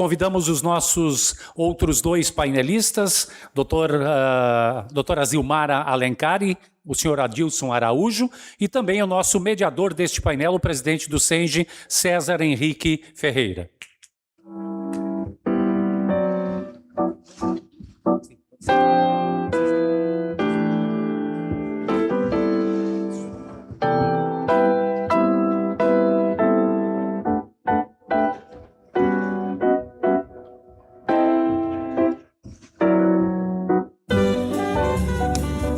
Convidamos os nossos outros dois painelistas, doutora Zilmara Alencari, o senhor Adilson Araújo, e também o nosso mediador deste painel, o presidente do SENGE, César Henrique Ferreira.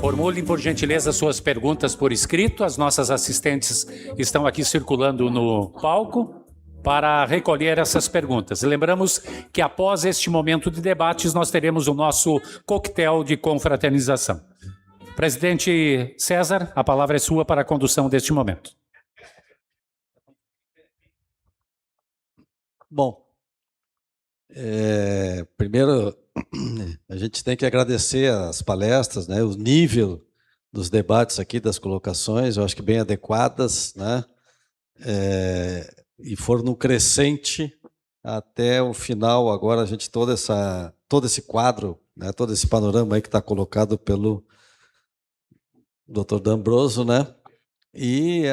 Formulem, por gentileza, suas perguntas por escrito. As nossas assistentes estão aqui circulando no palco para recolher essas perguntas. Lembramos que após este momento de debates, nós teremos o nosso coquetel de confraternização. Presidente César, a palavra é sua para a condução deste momento. Bom, primeiro a gente tem que agradecer as palestras, né, o nível dos debates aqui, das colocações, eu acho que bem adequadas, né, e foram no crescente até o final. Agora a gente todo esse quadro, né, todo esse panorama aí que está colocado pelo Dr. D'Ambroso, né, e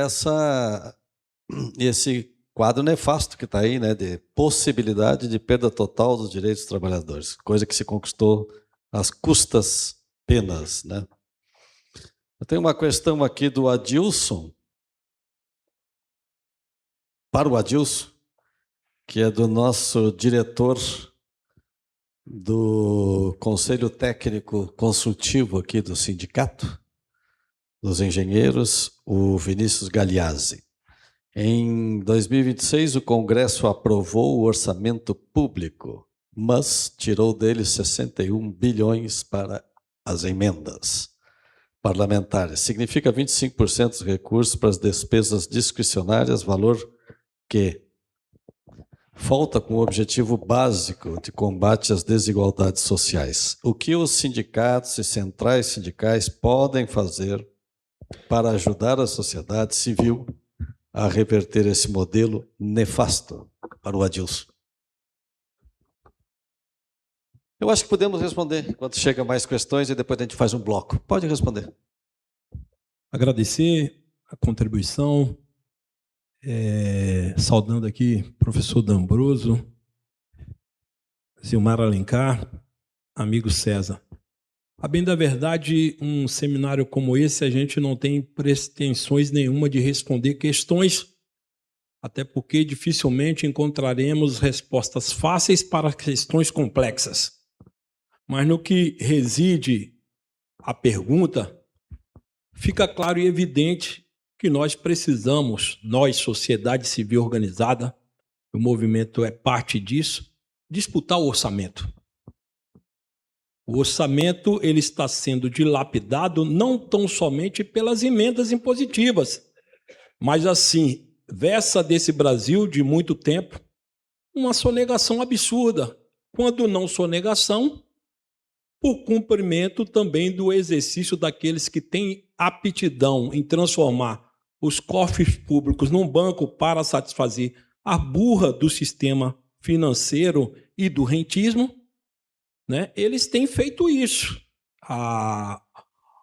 esse quadro nefasto que está aí, né, de possibilidade de perda total dos direitos dos trabalhadores, coisa que se conquistou às custas penas, né. Eu tenho uma questão aqui do Adilson, para o Adilson, que é do nosso diretor do Conselho Técnico Consultivo aqui do Sindicato dos Engenheiros, o Vinícius Galeazzi. Em 2026, o Congresso aprovou o orçamento público, mas tirou dele 61 bilhões para as emendas parlamentares. Significa 25% dos recursos para as despesas discricionárias, valor que falta com o objetivo básico de combate às desigualdades sociais. O que os sindicatos e centrais sindicais podem fazer para ajudar a sociedade civil a reverter esse modelo nefasto? Para o Adilson. Eu acho que podemos responder enquanto chega mais questões e depois a gente faz um bloco. Pode responder. Agradecer a contribuição, saudando aqui o professor D'Ambroso, Zilmara Alencar, amigo César. A bem da verdade, um seminário como esse, a gente não tem pretensões nenhuma de responder questões, até porque dificilmente encontraremos respostas fáceis para questões complexas. Mas no que reside a pergunta, fica claro e evidente que nós precisamos, nós, sociedade civil organizada, o movimento é parte disso, disputar o orçamento. O orçamento ele está sendo dilapidado não tão somente pelas emendas impositivas, mas assim, versa desse Brasil de muito tempo uma sonegação absurda. Quando não sonegação, por cumprimento também do exercício daqueles que têm aptidão em transformar os cofres públicos num banco para satisfazer a burra do sistema financeiro e do rentismo, né? Eles têm feito isso.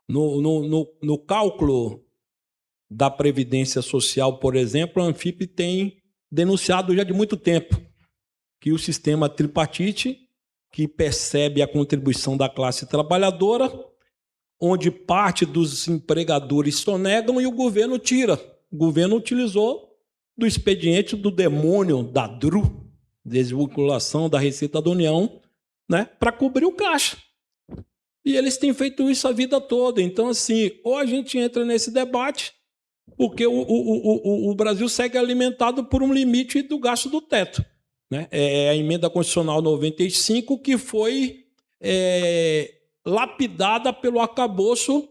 No cálculo da Previdência Social, por exemplo, a Anfip tem denunciado já de muito tempo que o sistema tripartite, que percebe a contribuição da classe trabalhadora, onde parte dos empregadores sonegam e o governo tira. O governo utilizou do expediente do demônio da DRU, desvinculação da Receita da União, né, para cobrir o caixa. E eles têm feito isso a vida toda. Então, assim, ou a gente entra nesse debate, porque o Brasil segue alimentado por um limite do gasto do teto, né? É a emenda constitucional 95 que foi lapidada pelo arcabouço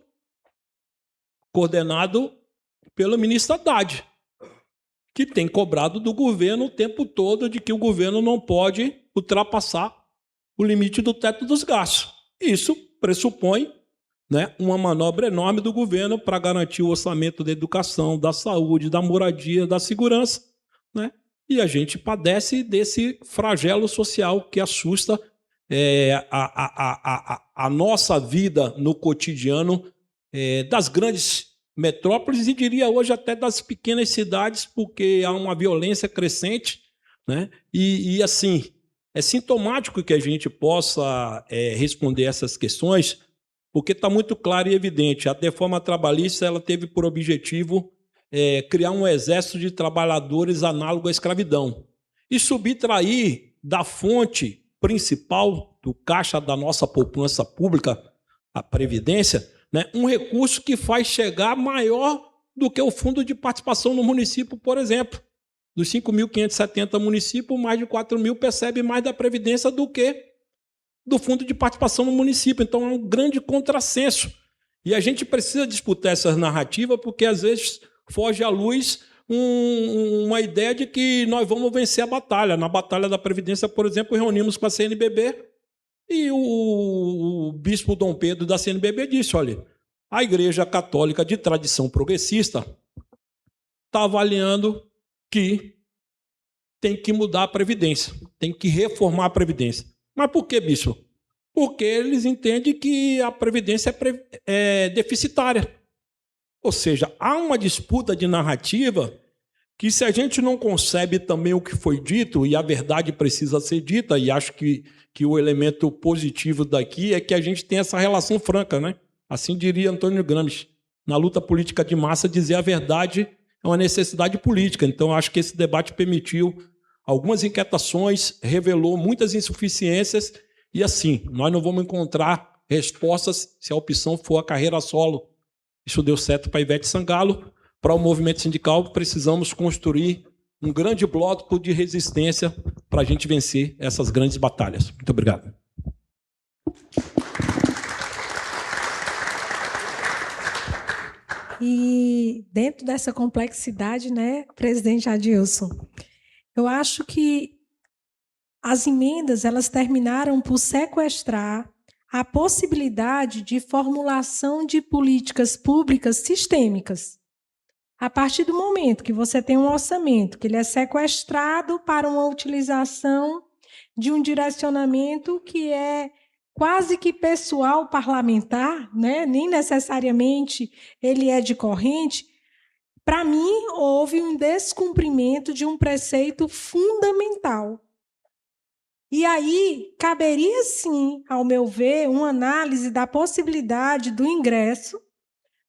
coordenado pelo ministro Haddad, que tem cobrado do governo o tempo todo de que o governo não pode ultrapassar o limite do teto dos gastos. Isso pressupõe, né, uma manobra enorme do governo para garantir o orçamento da educação, da saúde, da moradia, da segurança, né, e a gente padece desse flagelo social que assusta a nossa vida no cotidiano das grandes metrópoles e diria hoje até das pequenas cidades, porque há uma violência crescente, né? E assim, é sintomático que a gente possa responder essas questões, porque está muito claro e evidente. A reforma trabalhista ela teve por objetivo criar um exército de trabalhadores análogo à escravidão e subtrair da fonte principal do caixa da nossa poupança pública, a Previdência, né, um recurso que faz chegar maior do que o fundo de participação no município, por exemplo. Dos 5.570 municípios, mais de 4.000 percebe mais da Previdência do que do fundo de participação no município. Então, é um grande contrassenso. E a gente precisa disputar essa narrativa porque, às vezes, foge à luz uma ideia de que nós vamos vencer a batalha. Na Batalha da Previdência, por exemplo, reunimos com a CNBB e o bispo Dom Pedro da CNBB disse, olha, a Igreja Católica de tradição progressista está avaliando que tem que mudar a Previdência, tem que reformar a Previdência. Mas por que, bispo? Porque eles entendem que a Previdência é deficitária. Ou seja, há uma disputa de narrativa que, se a gente não concebe também o que foi dito, e a verdade precisa ser dita, e acho que o elemento positivo daqui é que a gente tem essa relação franca, né? Assim diria Antônio Gramsci. Na luta política de massa, dizer a verdade é uma necessidade política. Então, acho que esse debate permitiu algumas inquietações, revelou muitas insuficiências, e assim, nós não vamos encontrar respostas se a opção for a carreira solo. Isso deu certo para Ivete Sangalo. Para o movimento sindical, precisamos construir um grande bloco de resistência para a gente vencer essas grandes batalhas. Muito obrigado. E dentro dessa complexidade, né, presidente Adilson, eu acho que as emendas elas terminaram por sequestrar a possibilidade de formulação de políticas públicas sistêmicas. A partir do momento que você tem um orçamento, que ele é sequestrado para uma utilização de um direcionamento que é quase que pessoal parlamentar, né? Nem necessariamente ele é de corrente, para mim houve um descumprimento de um preceito fundamental. E aí caberia sim, ao meu ver, uma análise da possibilidade do ingresso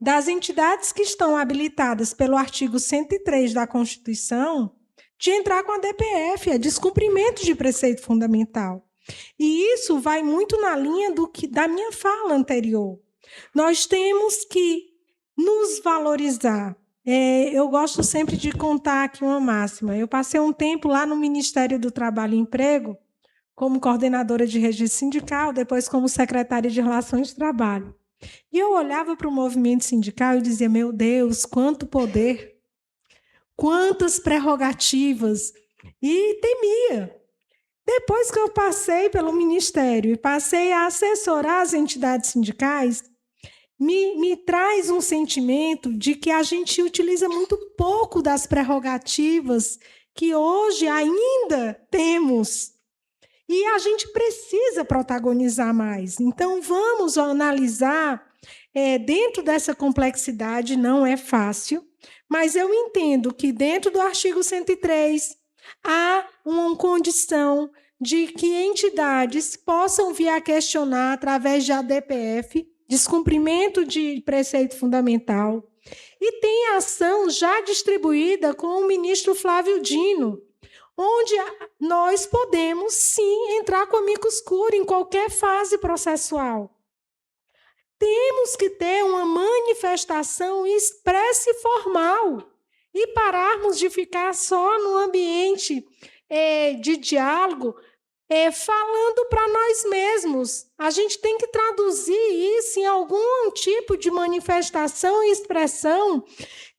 das entidades que estão habilitadas pelo artigo 103 da Constituição de entrar com a DPF, é descumprimento de preceito fundamental. E isso vai muito na linha da minha fala anterior. Nós temos que nos valorizar. Eu gosto sempre de contar aqui uma máxima. Eu passei um tempo lá no Ministério do Trabalho e Emprego, como coordenadora de registro sindical, depois como secretária de Relações de Trabalho. E eu olhava para o movimento sindical e dizia, meu Deus, quanto poder, quantas prerrogativas, e temia. Depois que eu passei pelo Ministério e passei a assessorar as entidades sindicais, me traz um sentimento de que a gente utiliza muito pouco das prerrogativas que hoje ainda temos. E a gente precisa protagonizar mais. Então, vamos analisar, dentro dessa complexidade, não é fácil, mas eu entendo que, dentro do artigo 103, há uma condição de que entidades possam vir a questionar, através de ADPF, descumprimento de preceito fundamental. E tem ação já distribuída com o ministro Flávio Dino, onde nós podemos, sim, entrar com amicus curiae em qualquer fase processual. Temos que ter uma manifestação expressa e formal e pararmos de ficar só no ambiente de diálogo, falando para nós mesmos. A gente tem que traduzir isso em algum tipo de manifestação e expressão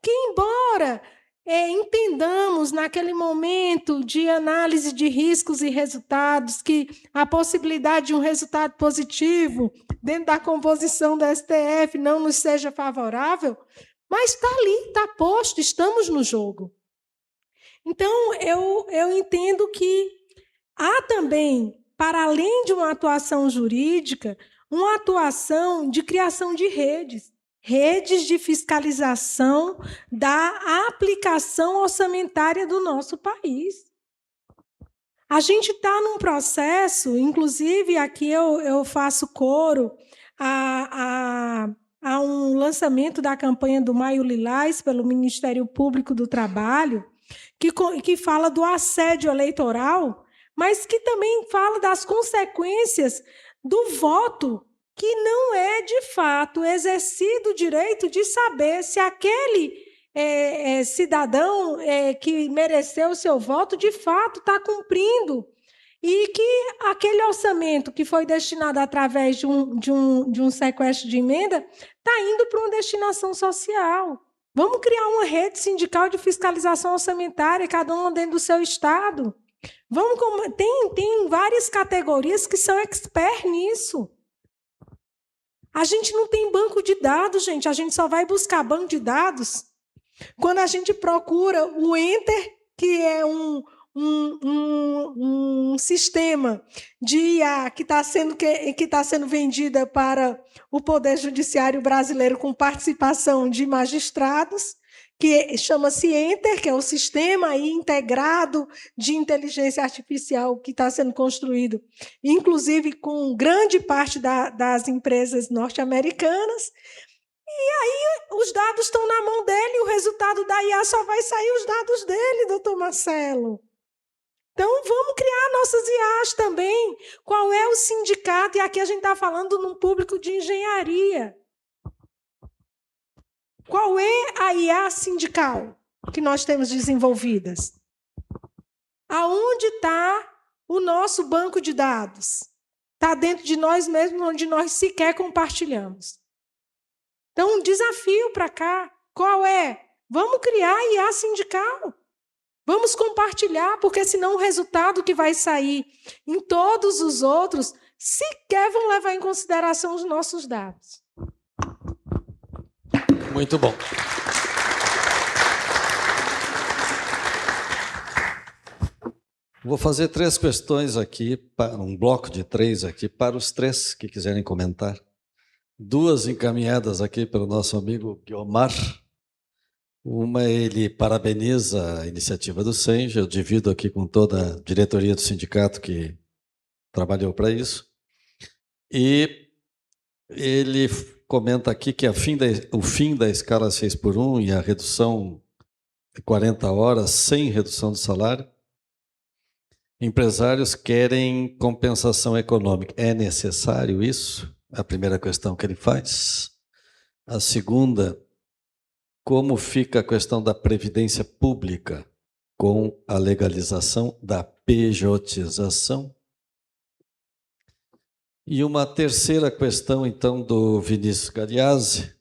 que, embora entendamos naquele momento de análise de riscos e resultados que a possibilidade de um resultado positivo dentro da composição do STF não nos seja favorável, mas está ali, está posto, estamos no jogo. Então, eu entendo que há também, para além de uma atuação jurídica, uma atuação de criação de redes de fiscalização da aplicação orçamentária do nosso país. A gente está num processo, inclusive aqui eu faço coro a um lançamento da campanha do Maio Lilás pelo Ministério Público do Trabalho, que fala do assédio eleitoral, mas que também fala das consequências do voto, que não é, de fato, exercido o direito de saber se aquele cidadão que mereceu o seu voto, de fato, está cumprindo, e que aquele orçamento que foi destinado através de um sequestro de emenda está indo para uma destinação social. Vamos criar uma rede sindical de fiscalização orçamentária, cada um dentro do seu estado. Tem várias categorias que são expert nisso. A gente não tem banco de dados, gente. A gente só vai buscar banco de dados quando a gente procura o Enter, que é um sistema de IA que está sendo vendida para o Poder Judiciário brasileiro com participação de magistrados, que chama-se Enter, que é o sistema integrado de inteligência artificial que está sendo construído, inclusive com grande parte das empresas norte-americanas. E aí os dados estão na mão dele, e o resultado da IA só vai sair os dados dele, doutor Marcelo. Então, vamos criar nossas IAs também. Qual é o sindicato? E aqui a gente está falando num público de engenharia. Qual é a IA sindical que nós temos desenvolvidas? Aonde está o nosso banco de dados? Está dentro de nós mesmos, onde nós sequer compartilhamos. Então, um desafio para cá, qual é? Vamos criar IA sindical. Vamos compartilhar, porque senão o resultado que vai sair em todos os outros sequer vão levar em consideração os nossos dados. Muito bom. Vou fazer 3 questões aqui, um bloco de 3 aqui, para os 3 que quiserem comentar. 2 encaminhadas aqui pelo nosso amigo Guiomar. Uma, ele parabeniza a iniciativa do SENJ, eu divido aqui com toda a diretoria do sindicato que trabalhou para isso. E ele comenta aqui que o fim da escala 6x1 e a redução de 40 horas sem redução do salário, empresários querem compensação econômica. É necessário isso? É a primeira questão que ele faz. A segunda, como fica a questão da previdência pública com a legalização da pejotização? E uma terceira questão, então, do Vinícius Galeazzi,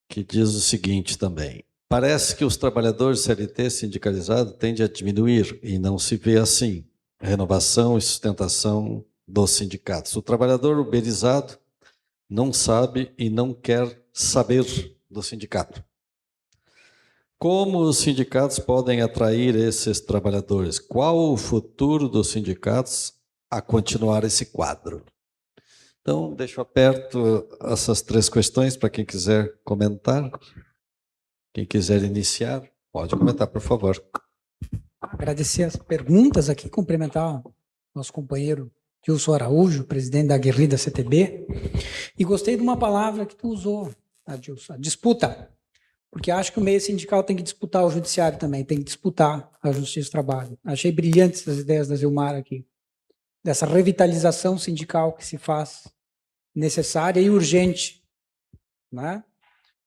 que diz o seguinte também. Parece que os trabalhadores CLT sindicalizados tendem a diminuir, e não se vê assim. Renovação e sustentação dos sindicatos. O trabalhador uberizado não sabe e não quer saber do sindicato. Como os sindicatos podem atrair esses trabalhadores? Qual o futuro dos sindicatos a continuar esse quadro? Então, deixo aberto essas 3 questões para quem quiser comentar. Quem quiser iniciar, pode comentar, por favor. Agradecer as perguntas aqui, cumprimentar o nosso companheiro Gilson Araújo, presidente da Aguerrida CTB. E gostei de uma palavra que tu usou, Gilson, a disputa. Porque acho que o meio sindical tem que disputar o judiciário também, tem que disputar a justiça do trabalho. Achei brilhantes as ideias da Zilmar aqui, dessa revitalização sindical que se faz necessária e urgente, né?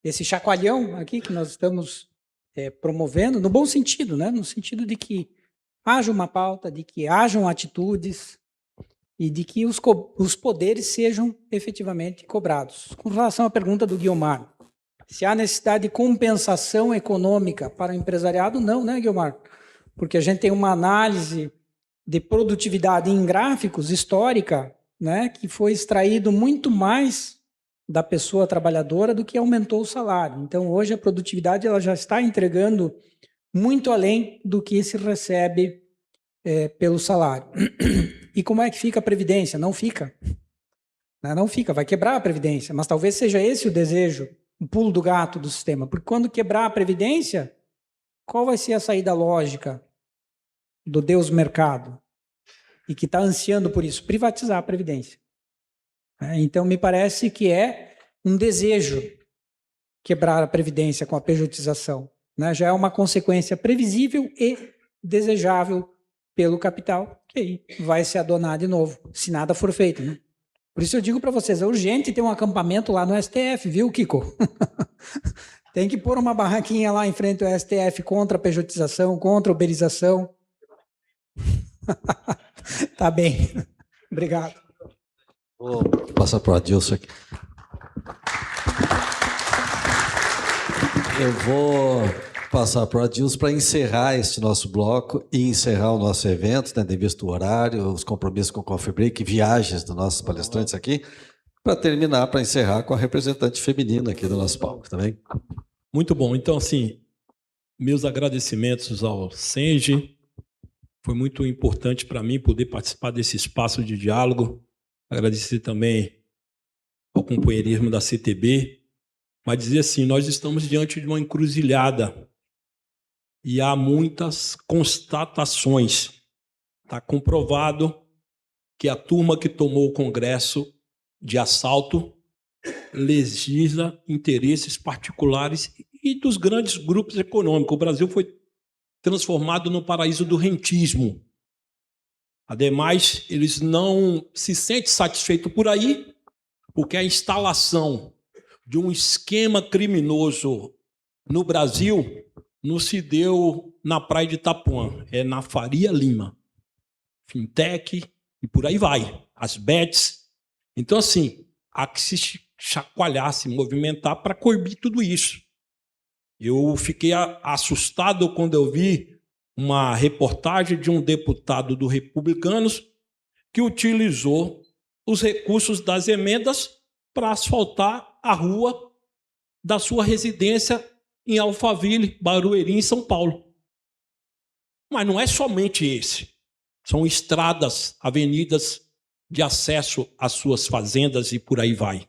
Esse chacoalhão aqui que nós estamos promovendo, no bom sentido, né? No sentido de que haja uma pauta, de que hajam atitudes e de que os poderes sejam efetivamente cobrados. Com relação à pergunta do Guiomar, se há necessidade de compensação econômica para o empresariado, não, né, Guiomar? Porque a gente tem uma análise de produtividade em gráficos histórica, né, que foi extraído muito mais da pessoa trabalhadora do que aumentou o salário. Então, hoje a produtividade ela já está entregando muito além do que se recebe pelo salário. E como é que fica a Previdência? Não fica. Não fica, vai quebrar a Previdência. Mas talvez seja esse o desejo, o pulo do gato do sistema. Porque quando quebrar a Previdência, qual vai ser a saída lógica do Deus mercado? E que está ansiando por isso, privatizar a Previdência. Então, me parece que é um desejo quebrar a Previdência com a pejotização. Já é uma consequência previsível e desejável pelo capital, que aí vai se adonar de novo, se nada for feito. Por isso eu digo para vocês, é urgente ter um acampamento lá no STF, viu, Kiko? Tem que pôr uma barraquinha lá em frente ao STF contra a pejotização, contra a uberização. Tá bem. Obrigado. Vou passar para o Adilson aqui. Eu vou passar para o Adilson para encerrar este nosso bloco e encerrar o nosso evento, tendo em vista o horário, os compromissos com o Coffee Break, viagens dos nossos palestrantes aqui, para terminar, para encerrar com a representante feminina aqui do nosso palco, tá bem? Muito bom. Então, assim, meus agradecimentos ao Senge. Foi muito importante para mim poder participar desse espaço de diálogo. Agradecer também ao companheirismo da CTB, mas dizer assim, nós estamos diante de uma encruzilhada e há muitas constatações. Está comprovado que a turma que tomou o Congresso de assalto legisla interesses particulares e dos grandes grupos econômicos. O Brasil foi transformado no paraíso do rentismo. Ademais, eles não se sentem satisfeitos por aí, porque a instalação de um esquema criminoso no Brasil não se deu na praia de Itapuã, é na Faria Lima. Fintech e por aí vai, as bets. Então, assim, há que se chacoalhar, se movimentar para coibir tudo isso. Eu fiquei assustado quando eu vi uma reportagem de um deputado do Republicanos que utilizou os recursos das emendas para asfaltar a rua da sua residência em Alphaville, Barueri, em São Paulo. Mas não é somente esse. São estradas, avenidas de acesso às suas fazendas e por aí vai.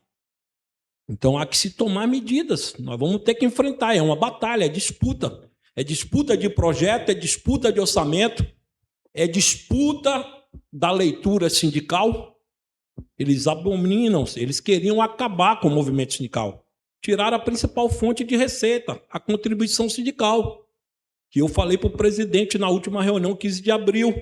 Então há que se tomar medidas, nós vamos ter que enfrentar, é uma batalha, é disputa. É disputa de projeto, é disputa de orçamento, é disputa da leitura sindical. Eles abominam, eles queriam acabar com o movimento sindical. Tiraram a principal fonte de receita, a contribuição sindical, que eu falei para o presidente na última reunião, 15 de abril.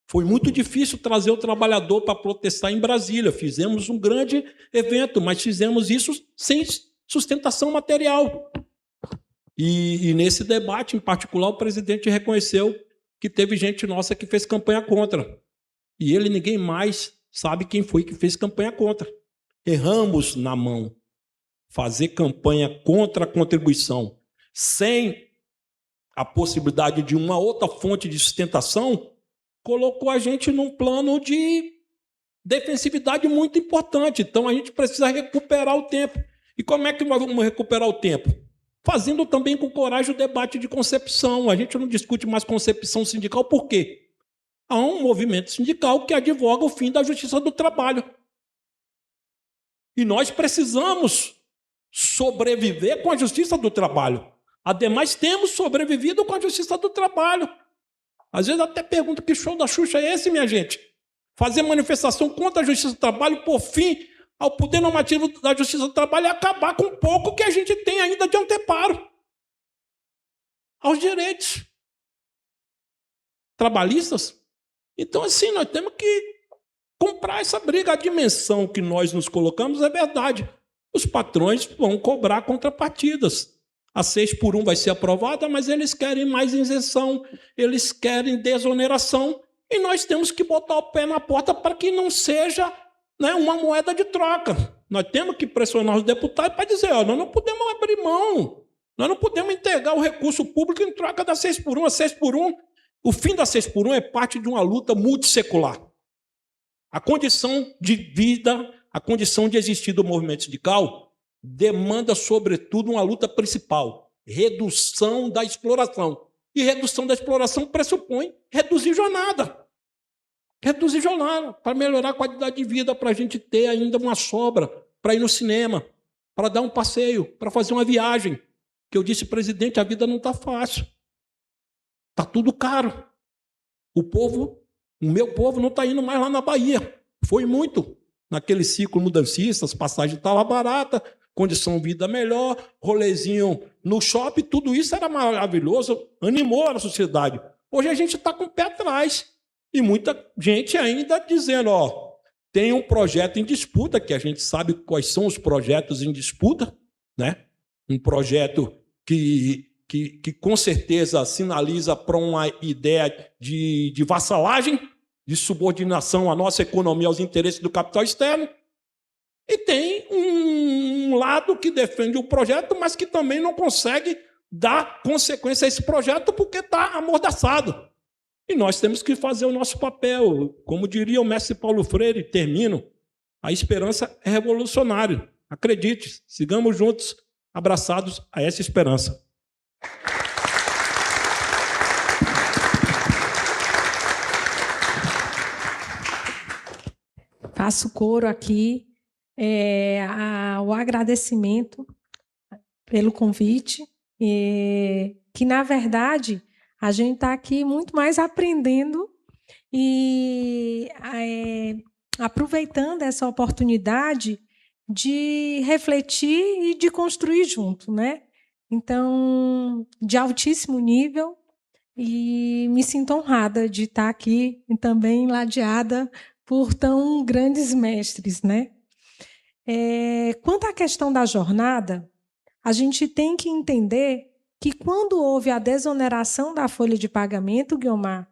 Foi muito difícil trazer o trabalhador para protestar em Brasília. Fizemos um grande evento, mas fizemos isso sem sustentação material. E nesse debate, em particular, o presidente reconheceu que teve gente nossa que fez campanha contra. E ele, ninguém mais, sabe quem foi que fez campanha contra. Erramos na mão. Fazer campanha contra a contribuição sem a possibilidade de uma outra fonte de sustentação colocou a gente num plano de defensividade muito importante. Então, a gente precisa recuperar o tempo. E como é que nós vamos recuperar o tempo? Fazendo também com coragem o debate de concepção. A gente não discute mais concepção sindical, por quê? Há um movimento sindical que advoga o fim da justiça do trabalho. E nós precisamos sobreviver com a justiça do trabalho. Ademais, temos sobrevivido com a justiça do trabalho. Às vezes até pergunto que show da Xuxa é esse, minha gente? Fazer manifestação contra a justiça do trabalho, por fim ao poder normativo da justiça do trabalho e acabar com o pouco que a gente tem ainda de anteparo aos direitos trabalhistas. Então, assim, nós temos que comprar essa briga. A dimensão que nós nos colocamos é verdade. Os patrões vão cobrar contrapartidas. A 6x1 vai ser aprovada, mas eles querem mais isenção, eles querem desoneração, e nós temos que botar o pé na porta para que não seja, né, uma moeda de troca. Nós temos que pressionar os deputados para dizer, ó, nós não podemos abrir mão, nós não podemos entregar o recurso público em troca da 6x1. A 6x1, o fim da 6x1 é parte de uma luta multissecular. A condição de vida, a condição de existir do movimento sindical demanda, sobretudo, uma luta principal, redução da exploração. E redução da exploração pressupõe reduzir jornada. Reduzir jornada para melhorar a qualidade de vida, para a gente ter ainda uma sobra, para ir no cinema, para dar um passeio, para fazer uma viagem. Que eu disse, presidente, a vida não está fácil. Está tudo caro. O meu povo não está indo mais lá na Bahia. Foi muito. Naquele ciclo mudancista, as passagens estavam baratas, condição de vida melhor, rolezinho no shopping, tudo isso era maravilhoso, animou a sociedade. Hoje a gente está com o pé atrás. E muita gente ainda dizendo, tem um projeto em disputa, que a gente sabe quais são os projetos em disputa, né? Um projeto que com certeza sinaliza para uma ideia de vassalagem, de subordinação à nossa economia, aos interesses do capital externo. E tem um lado que defende o projeto, mas que também não consegue dar consequência a esse projeto porque está amordaçado. E nós temos que fazer o nosso papel. Como diria o mestre Paulo Freire, termino, a esperança é revolucionária. Acredite, sigamos juntos, abraçados a essa esperança. Faço coro aqui ao agradecimento pelo convite, que, na verdade, a gente está aqui muito mais aprendendo e aproveitando essa oportunidade de refletir e de construir junto, né? Então, de altíssimo nível, e me sinto honrada de estar aqui e também ladeada por tão grandes mestres, né? Quanto à questão da jornada, a gente tem que entender que quando houve a desoneração da folha de pagamento, Guiomar,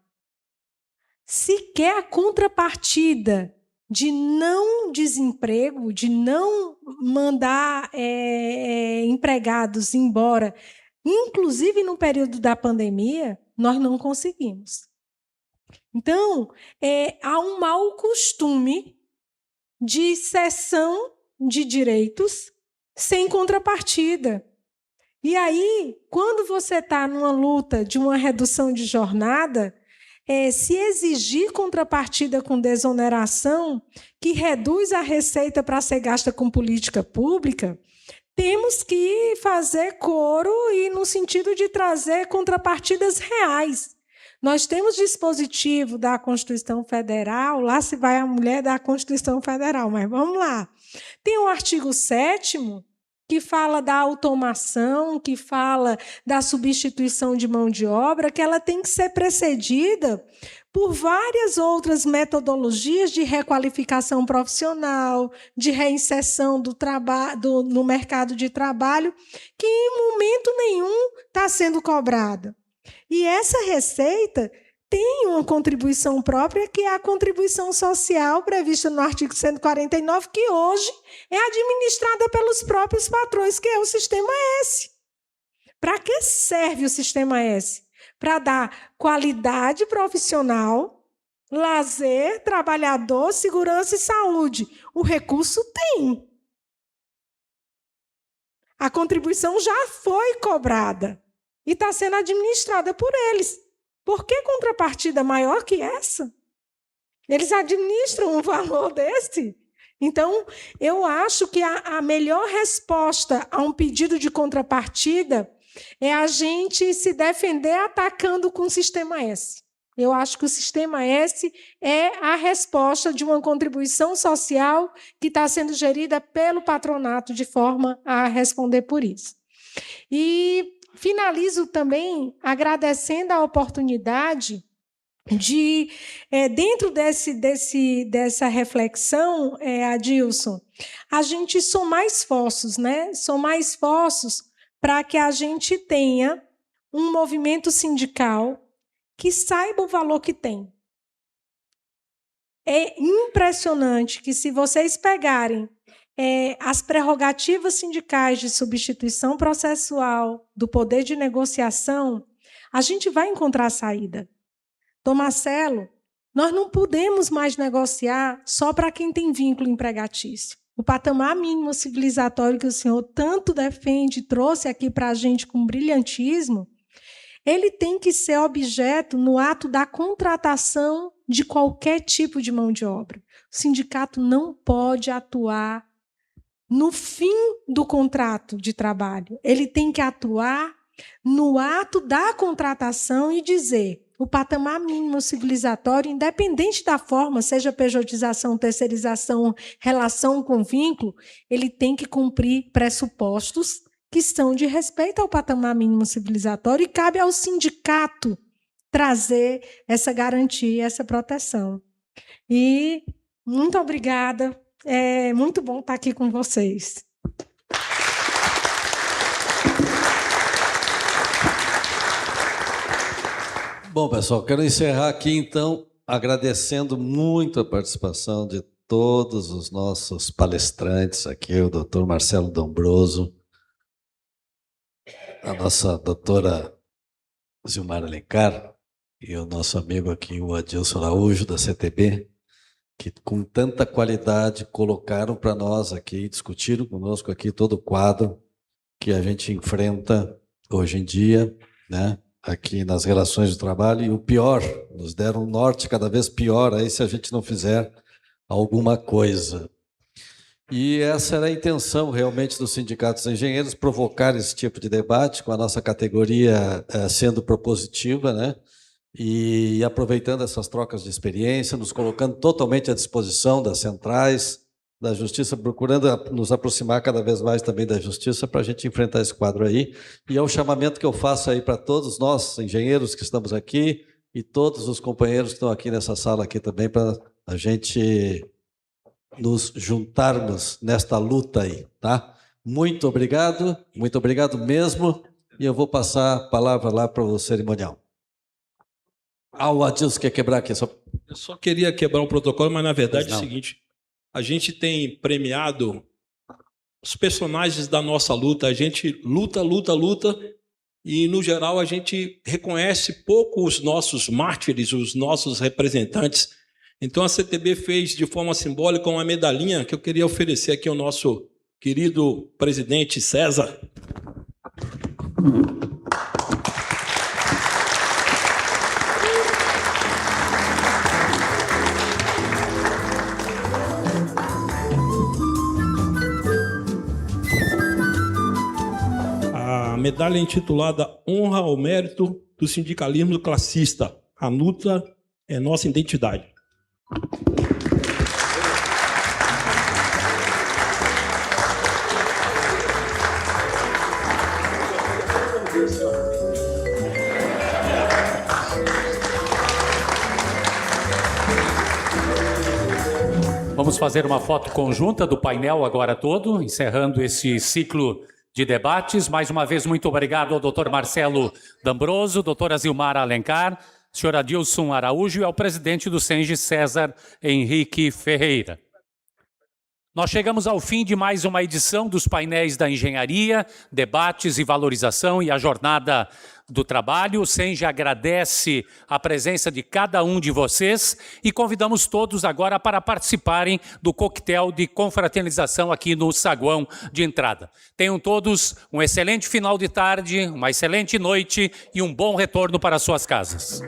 sequer a contrapartida de não desemprego, de não mandar empregados embora, inclusive no período da pandemia, nós não conseguimos. Então, há um mau costume de cessão de direitos sem contrapartida. E aí, quando você está numa luta de uma redução de jornada, se exigir contrapartida com desoneração, que reduz a receita para ser gasta com política pública, temos que fazer coro e no sentido de trazer contrapartidas reais. Nós temos dispositivo da Constituição Federal, lá se vai a mulher da Constituição Federal, mas vamos lá. Tem o artigo 7º, que fala da automação, que fala da substituição de mão de obra, que ela tem que ser precedida por várias outras metodologias de requalificação profissional, de reinserção no mercado de trabalho, que em momento nenhum está sendo cobrada. E essa receita tem uma contribuição própria, que é a contribuição social prevista no artigo 149, que hoje é administrada pelos próprios patrões, que é o Sistema S. Para que serve o Sistema S? Para dar qualidade profissional, lazer, trabalhador, segurança e saúde. O recurso tem. A contribuição já foi cobrada e está sendo administrada por eles. Por que contrapartida maior que essa? Eles administram um valor desse. Então, eu acho que a melhor resposta a um pedido de contrapartida é a gente se defender atacando com o Sistema S. Eu acho que o Sistema S é a resposta de uma contribuição social que está sendo gerida pelo patronato de forma a responder por isso. E finalizo também agradecendo a oportunidade de, dentro dessa reflexão, Adilson, a gente somar esforços, né? Somar esforços para que a gente tenha um movimento sindical que saiba o valor que tem. É impressionante que, se vocês pegarem as prerrogativas sindicais de substituição processual, do poder de negociação, a gente vai encontrar saída. Dom Marcelo, nós não podemos mais negociar só para quem tem vínculo empregatício. O patamar mínimo civilizatório que o senhor tanto defende, trouxe aqui para a gente com brilhantismo, ele tem que ser objeto no ato da contratação de qualquer tipo de mão de obra. O sindicato não pode atuar no fim do contrato de trabalho. Ele tem que atuar no ato da contratação e dizer: o patamar mínimo civilizatório, independente da forma, seja pejotização, terceirização, relação com vínculo, ele tem que cumprir pressupostos que são de respeito ao patamar mínimo civilizatório, e cabe ao sindicato trazer essa garantia, essa proteção. E muito obrigada, é muito bom estar aqui com vocês. Bom, pessoal, quero encerrar aqui, então, agradecendo muito a participação de todos os nossos palestrantes aqui, o doutor Marcelo D'Ambroso, a nossa doutora Zilmar Alencar e o nosso amigo aqui, o Adilson Araújo, da CTB, que com tanta qualidade colocaram para nós aqui, discutiram conosco aqui todo o quadro que a gente enfrenta hoje em dia, né? Aqui nas relações de trabalho, e o pior, nos deram um norte cada vez pior aí se a gente não fizer alguma coisa. E essa era a intenção realmente dos sindicatos de engenheiros, provocar esse tipo de debate, com a nossa categoria sendo propositiva, né? E aproveitando essas trocas de experiência, nos colocando totalmente à disposição das centrais, da Justiça, procurando nos aproximar cada vez mais também da Justiça para a gente enfrentar esse quadro aí. E é o chamamento que eu faço aí para todos nós, engenheiros que estamos aqui, e todos os companheiros que estão aqui nessa sala aqui também, para a gente nos juntarmos nesta luta aí, tá? Muito obrigado mesmo, e eu vou passar a palavra lá para o cerimonial. O Adilson quer quebrar aqui. Eu só queria quebrar um protocolo, mas na verdade é o seguinte: a gente tem premiado os personagens da nossa luta, a gente luta, e no geral a gente reconhece pouco os nossos mártires, os nossos representantes. Então a CTB fez de forma simbólica uma medalhinha que eu queria oferecer aqui ao nosso querido presidente César. A medalha é intitulada Honra ao Mérito do Sindicalismo Classista. A luta é nossa identidade. Vamos fazer uma foto conjunta do painel agora todo, encerrando esse ciclo de debates. Mais uma vez, muito obrigado ao doutor Marcelo D'Ambroso, doutora Zilmar Alencar, senhor Adilson Araújo e ao presidente do SENGE, César Henrique Ferreira. Nós chegamos ao fim de mais uma edição dos painéis da engenharia, debates e valorização e a jornada do trabalho. O SENGE agradece a presença de cada um de vocês e convidamos todos agora para participarem do coquetel de confraternização aqui no saguão de entrada. Tenham todos um excelente final de tarde, uma excelente noite e um bom retorno para suas casas.